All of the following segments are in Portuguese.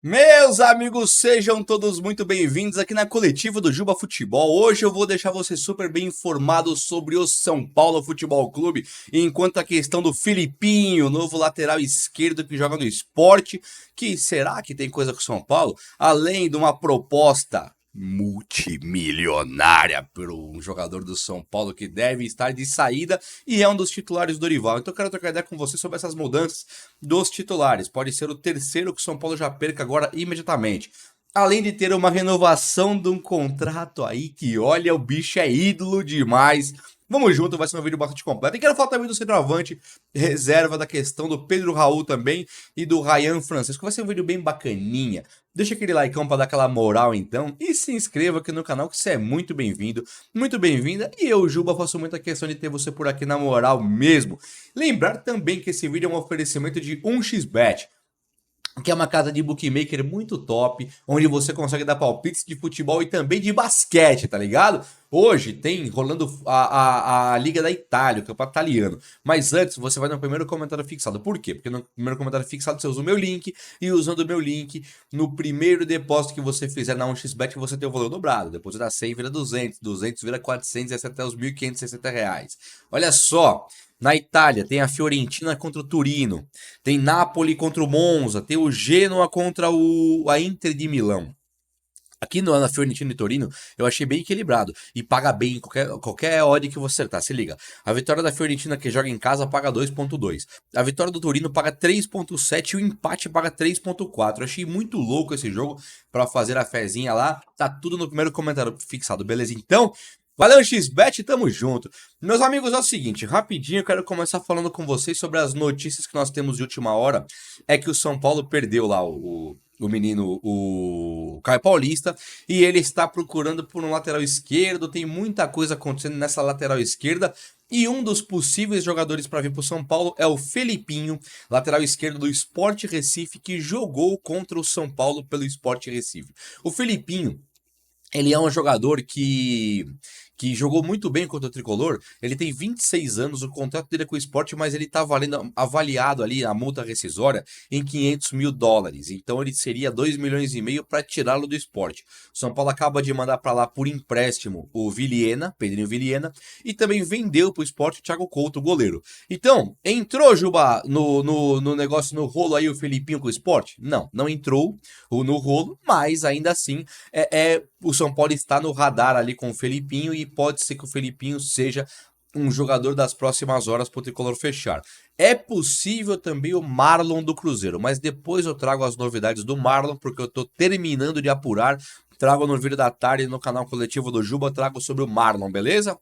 Meus amigos, sejam todos muito bem-vindos aqui na coletiva do Juba Futebol. Hoje eu vou deixar você super bem informado sobre o São Paulo Futebol Clube, enquanto a questão do Filipinho, novo lateral esquerdo que joga no Sport, que será que tem coisa com o São Paulo? Além de uma proposta multimilionária para um jogador do São Paulo que deve estar de saída e é um dos titulares do Dorival. Então eu quero trocar ideia com você sobre essas mudanças dos titulares. Pode ser o terceiro que o São Paulo já perca agora imediatamente. Além de ter uma renovação de um contrato aí que, olha, o bicho é ídolo demais. Vamos junto, vai ser um vídeo bastante completo. E quero falar também do centroavante, reserva da questão do Pedro Raul também e do Ryan Francisco. Vai ser um vídeo bem bacaninha. Deixa aquele likeão para dar aquela moral então e se inscreva aqui no canal que você é muito bem-vindo, muito bem-vinda. E eu, Juba, faço muita questão de ter você por aqui na moral mesmo. Lembrar também que esse vídeo é um oferecimento de 1xBet, que é uma casa de bookmaker muito top, onde você consegue dar palpites de futebol e também de basquete, tá ligado? Hoje tem rolando a Liga da Itália, o campeonato italiano. Mas antes, você vai no primeiro comentário fixado. Por quê? Porque no primeiro comentário fixado você usa o meu link, e usando o meu link, no primeiro depósito que você fizer na 1xBet, você tem o valor dobrado. Depois da 100 vira 200, 200 vira 400 e até os R$ 1.560. Olha só! Na Itália tem a Fiorentina contra o Turino, tem Napoli contra o Monza, tem o Genoa contra a Inter de Milão. Aqui na Fiorentina e Torino eu achei bem equilibrado e paga bem qualquer odd que você acertar. Se liga, a vitória da Fiorentina que joga em casa paga 2.2, a vitória do Torino paga 3.7 e o empate paga 3.4. Eu achei muito louco esse jogo para fazer a fezinha lá. Tá tudo no primeiro comentário fixado, beleza? Então, valeu, XBet, tamo junto. Meus amigos, é o seguinte, rapidinho eu quero começar falando com vocês sobre as notícias que nós temos de última hora. É que o São Paulo perdeu lá o menino, o Caio Paulista, e ele está procurando por um lateral esquerdo. Tem muita coisa acontecendo nessa lateral esquerda. E um dos possíveis jogadores para vir para o São Paulo é o Felipinho, lateral esquerdo do Sport Recife, que jogou contra o São Paulo pelo Sport Recife. O Felipinho, ele é um jogador que jogou muito bem contra o Tricolor. Ele tem 26 anos, o contrato dele é com o Sport, mas ele está avaliado ali, a multa rescisória, em US$ 500 mil. Então ele seria 2,5 milhões para tirá-lo do Sport. O São Paulo acaba de mandar para lá por empréstimo o Vilhena, Pedrinho Vilhena, e também vendeu para o Sport o Thiago Couto, o goleiro. Então, entrou, Juba, no negócio, no rolo aí o Felipinho com o Sport? Não, não entrou no rolo, mas ainda assim o São Paulo está no radar ali com o Felipinho e pode ser que o Felipinho seja um jogador das próximas horas para o Tricolor fechar. É possível também o Marlon do Cruzeiro, mas depois eu trago as novidades do Marlon, porque eu estou terminando de apurar. Trago no vídeo da tarde no canal coletivo do Juba, trago sobre o Marlon, beleza?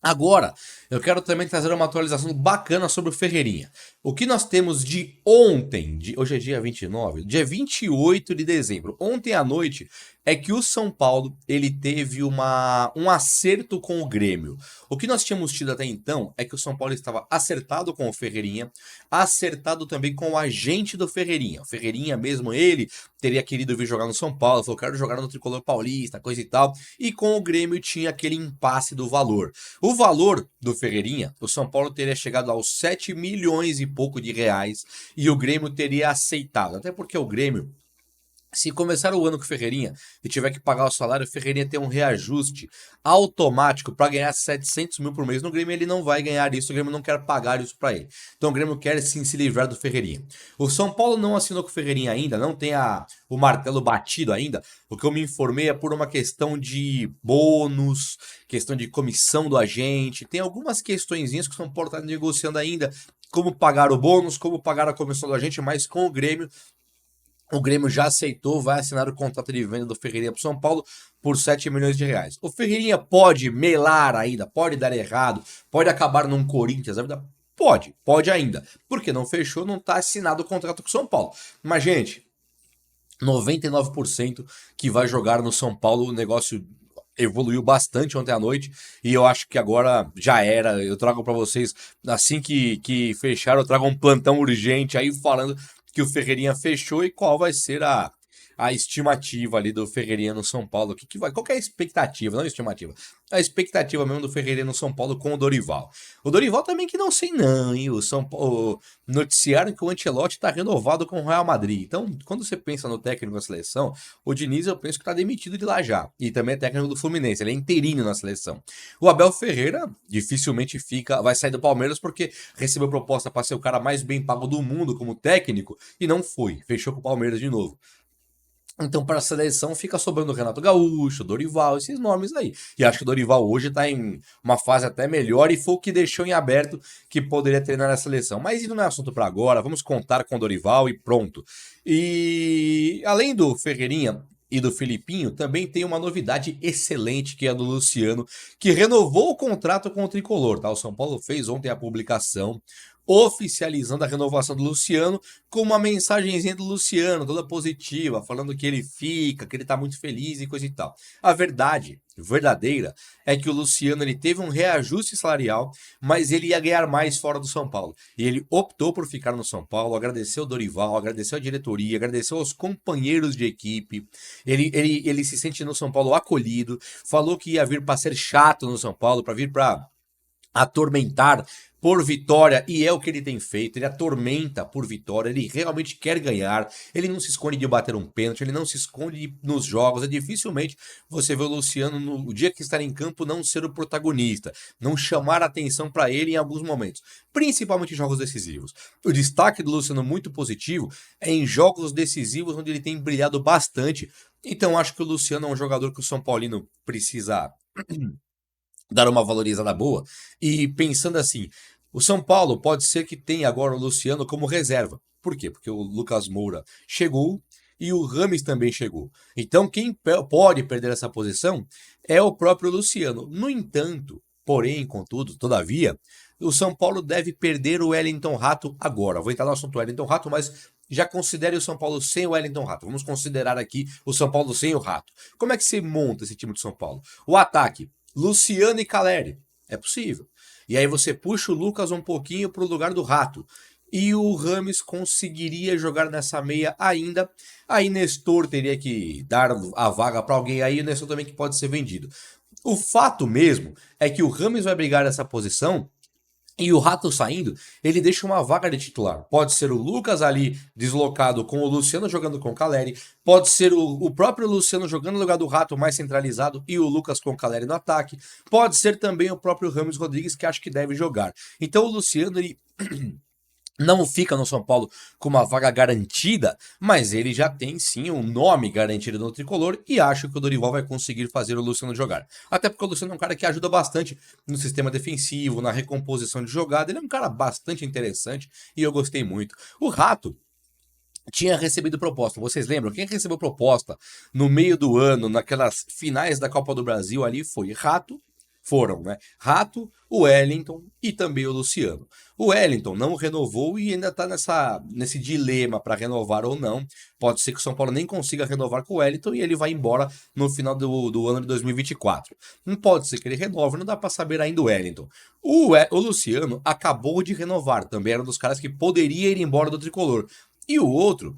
Agora, eu quero também trazer uma atualização bacana sobre o Ferreirinha. O que nós temos de ontem, hoje é dia 29, dia 28 de dezembro, ontem à noite, é que o São Paulo ele teve um acerto com o Grêmio. O que nós tínhamos tido até então é que o São Paulo estava acertado com o Ferreirinha, acertado também com o agente do Ferreirinha. O Ferreirinha mesmo, ele teria querido vir jogar no São Paulo, falou, quero jogar no Tricolor Paulista, coisa e tal, e com o Grêmio tinha aquele impasse do valor. O valor do Ferreirinha, o São Paulo teria chegado aos 7 milhões e pouco de reais e o Grêmio teria aceitado, até porque o Grêmio, se começar o ano com o Ferreirinha e tiver que pagar o salário, o Ferreirinha tem um reajuste automático para ganhar 700 mil por mês. No Grêmio ele não vai ganhar isso, o Grêmio não quer pagar isso para ele. Então o Grêmio quer sim se livrar do Ferreirinha. O São Paulo não assinou com o Ferreirinha ainda, não tem o martelo batido ainda. O que eu me informei é por uma questão de bônus, questão de comissão do agente. Tem algumas questõezinhas que o São Paulo está negociando ainda, como pagar o bônus, como pagar a comissão do agente, mas com o Grêmio já aceitou, vai assinar o contrato de venda do Ferreirinha para o São Paulo por 7 milhões de reais. O Ferreirinha pode melar ainda, pode dar errado, pode acabar num Corinthians, pode ainda. Porque não fechou, não está assinado o contrato com o São Paulo. Mas, gente, 99% que vai jogar no São Paulo, o negócio evoluiu bastante ontem à noite e eu acho que agora já era. Eu trago para vocês, assim que fechar, eu trago um plantão urgente aí falando que o Ferreirinha fechou e qual vai ser a estimativa ali do Ferreirinha no São Paulo? Qual que é a expectativa? Não a estimativa. A expectativa mesmo do Ferreirinha no São Paulo com o Dorival. O Dorival também que não sei não, hein? O São Paulo noticiaram que o Ancelotti está renovado com o Real Madrid. Então, quando você pensa no técnico da seleção, o Diniz eu penso que está demitido de lá já. E também é técnico do Fluminense, ele é inteirinho na seleção. O Abel Ferreira dificilmente vai sair do Palmeiras porque recebeu proposta para ser o cara mais bem pago do mundo como técnico e não foi. Fechou com o Palmeiras de novo. Então, para a seleção, fica sobrando o Renato Gaúcho, Dorival, esses nomes aí. E acho que o Dorival hoje está em uma fase até melhor e foi o que deixou em aberto que poderia treinar na seleção. Mas isso não é assunto para agora, vamos contar com o Dorival e pronto. E além do Ferreirinha e do Filipinho, também tem uma novidade excelente que é a do Luciano, que renovou o contrato com o Tricolor, tá? O São Paulo fez ontem a publicação oficializando a renovação do Luciano com uma mensagenzinha do Luciano, toda positiva, falando que ele fica, que ele tá muito feliz e coisa e tal. A verdade, verdadeira, é que o Luciano ele teve um reajuste salarial, mas ele ia ganhar mais fora do São Paulo. E ele optou por ficar no São Paulo, agradeceu o Dorival, agradeceu a diretoria, agradeceu aos companheiros de equipe. Ele se sente no São Paulo acolhido, falou que ia vir para ser chato no São Paulo, para vir para atormentar por vitória, e é o que ele tem feito, ele atormenta por vitória, ele realmente quer ganhar, ele não se esconde de bater um pênalti, ele não se esconde nos jogos, é dificilmente você vê o Luciano no dia que está em campo não ser o protagonista, não chamar a atenção para ele em alguns momentos, principalmente em jogos decisivos. O destaque do Luciano muito positivo é em jogos decisivos onde ele tem brilhado bastante, então acho que o Luciano é um jogador que o São Paulino precisa dar uma valorizada boa, e pensando assim, o São Paulo pode ser que tenha agora o Luciano como reserva. Por quê? Porque o Lucas Moura chegou e o Rames também chegou. Então quem pode perder essa posição é o próprio Luciano. No entanto, porém, contudo, todavia, o São Paulo deve perder o Wellington Rato agora. Vou entrar no assunto Wellington Rato, mas já considere o São Paulo sem o Wellington Rato. Vamos considerar aqui o São Paulo sem o Rato. Como é que se monta esse time de São Paulo? O ataque, Luciano e Caleri. É possível. E aí você puxa o Lucas um pouquinho para o lugar do Rato. E o Rames conseguiria jogar nessa meia ainda. Aí Nestor teria que dar a vaga para alguém aí. O Nestor também que pode ser vendido. O fato mesmo é que o Rames vai brigar nessa posição. E o Rato saindo, ele deixa uma vaga de titular. Pode ser o Lucas ali deslocado com o Luciano jogando com o Caleri. Pode ser o próprio Luciano jogando no lugar do Rato mais centralizado e o Lucas com o Caleri no ataque. Pode ser também o próprio Rames Rodrigues que acho que deve jogar. Então o Luciano, ele não fica no São Paulo com uma vaga garantida, mas ele já tem sim um nome garantido no tricolor e acho que o Dorival vai conseguir fazer o Luciano jogar. Até porque o Luciano é um cara que ajuda bastante no sistema defensivo, na recomposição de jogada, ele é um cara bastante interessante e eu gostei muito. O Rato tinha recebido proposta, vocês lembram? Quem recebeu proposta no meio do ano, naquelas finais da Copa do Brasil ali foi Rato. Foram, né? Rato, o Wellington e também o Luciano. O Wellington não renovou e ainda está nesse dilema para renovar ou não. Pode ser que o São Paulo nem consiga renovar com o Wellington e ele vai embora no final do ano de 2024. Não pode ser que ele renove, não dá para saber ainda o Wellington. O Luciano acabou de renovar, também era um dos caras que poderia ir embora do tricolor. E o outro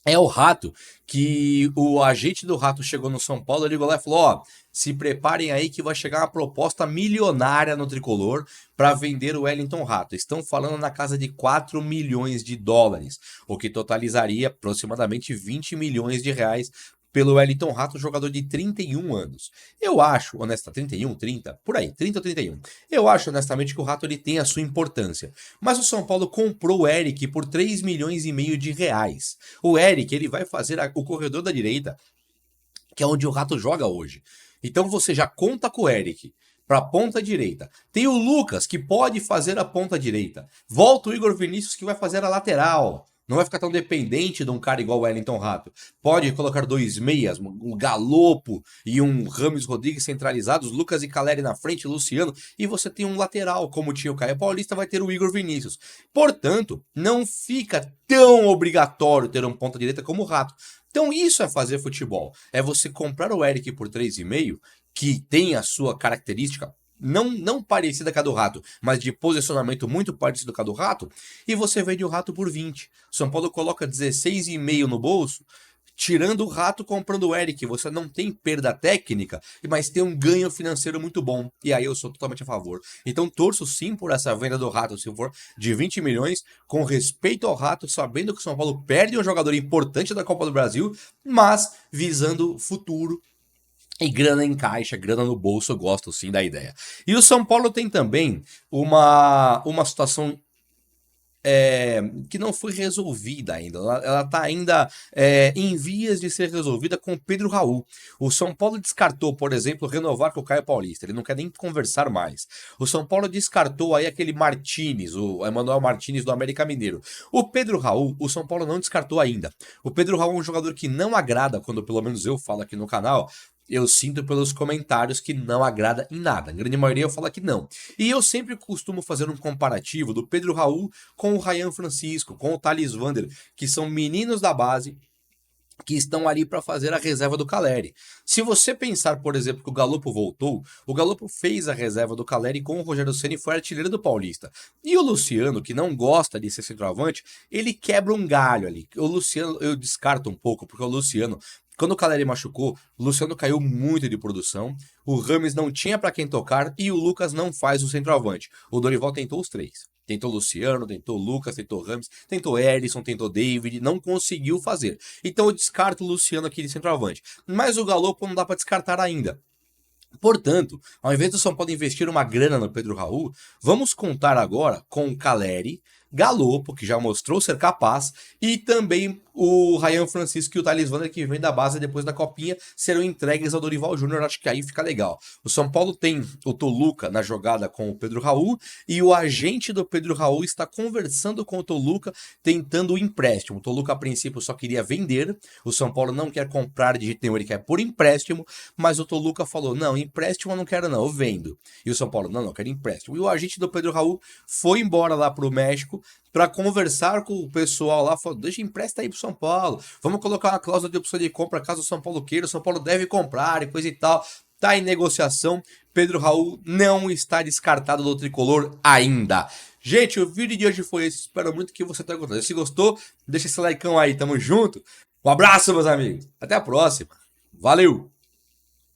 é o Rato, que o agente do Rato chegou no São Paulo, ele ligou lá e falou, ó, se preparem aí que vai chegar uma proposta milionária no Tricolor para vender o Wellington Rato. Estão falando na casa de 4 milhões de dólares, o que totalizaria aproximadamente 20 milhões de reais pelo Wellington Rato, jogador de 31 anos. Eu acho, honestamente, 31, 30, por aí, 30 ou 31. Eu acho, honestamente, que o Rato ele tem a sua importância. Mas o São Paulo comprou o Eric por 3 milhões e meio de reais. O Eric, ele vai fazer o corredor da direita, que é onde o Rato joga hoje. Então você já conta com o Eric para a ponta direita. Tem o Lucas, que pode fazer a ponta direita. Volta o Igor Vinícius, que vai fazer a lateral. Não vai ficar tão dependente de um cara igual o Wellington Rato. Pode colocar dois meias, um Galopo e um Rames Rodrigues centralizados, Lucas e Caleri na frente, Luciano, e você tem um lateral, como tinha o Caio Paulista, vai ter o Igor Vinícius. Portanto, não fica tão obrigatório ter um ponta direita como o Rato. Então isso é fazer futebol. É você comprar o Eric por 3,5, que tem a sua característica não parecida com a do Rato, mas de posicionamento muito parecido com a do Rato, e você vende o Rato por 20. São Paulo coloca 16,5 no bolso, Tirando o Rato comprando o Eric, você não tem perda técnica, mas tem um ganho financeiro muito bom. E aí eu sou totalmente a favor. Então torço sim por essa venda do Rato, se for de 20 milhões, com respeito ao Rato, sabendo que o São Paulo perde um jogador importante da Copa do Brasil, mas visando futuro. E grana em caixa, grana no bolso, eu gosto sim da ideia. E o São Paulo tem também uma situação que não foi resolvida ainda. Ela está ainda em vias de ser resolvida com o Pedro Raul. O São Paulo descartou, por exemplo, renovar com o Caio Paulista. Ele não quer nem conversar mais. O São Paulo descartou aí aquele Martínez, o Emanuel Martínez do América Mineiro. O Pedro Raul, o São Paulo não descartou ainda. O Pedro Raul é um jogador que não agrada, quando pelo menos eu falo aqui no canal. Eu sinto pelos comentários que não agrada em nada. A grande maioria eu falo que não. E eu sempre costumo fazer um comparativo do Pedro Raul com o Ryan Francisco, com o Thales Vander, que são meninos da base que estão ali para fazer a reserva do Caleri. Se você pensar, por exemplo, que o Galopo voltou, o Galopo fez a reserva do Caleri com o Rogério Ceni e foi artilheiro do Paulista. E o Luciano, que não gosta de ser centroavante, ele quebra um galho ali. O Luciano eu descarto um pouco, porque o Luciano, quando o Caleri machucou, o Luciano caiu muito de produção, o Rames não tinha para quem tocar e o Lucas não faz o centroavante. O Dorival tentou os três. Tentou Luciano, tentou Lucas, tentou Rames, tentou Erisson, tentou David, não conseguiu fazer. Então eu descarto o Luciano aqui de centroavante. Mas o Galopo não dá para descartar ainda. Portanto, ao invés do São Paulo investir uma grana no Pedro Raul, vamos contar agora com o Caleri, Galopo, que já mostrou ser capaz, e também o Ryan Francisco e o Thales Vander, que vem da base depois da Copinha, serão entregues ao Dorival Júnior. Acho que aí fica legal. O São Paulo tem o Toluca na jogada com o Pedro Raul, e o agente do Pedro Raul está conversando com o Toluca, tentando o empréstimo. O Toluca, a princípio, só queria vender, o São Paulo não quer comprar de jeito nenhum, ele quer por empréstimo, mas o Toluca falou, não, empréstimo eu não quero não, eu vendo. E o São Paulo, não, quero empréstimo. E o agente do Pedro Raul foi embora lá pro México, para conversar com o pessoal lá, falou, deixa empresta aí pro São Paulo, vamos colocar uma cláusula de opção de compra caso o São Paulo queira, o São Paulo deve comprar e coisa e tal, tá em negociação, Pedro Raul não está descartado do tricolor ainda. Gente, o vídeo de hoje foi esse, espero muito que você tenha gostado. Se gostou, deixa esse likeão aí, tamo junto, um abraço meus amigos, até a próxima, valeu!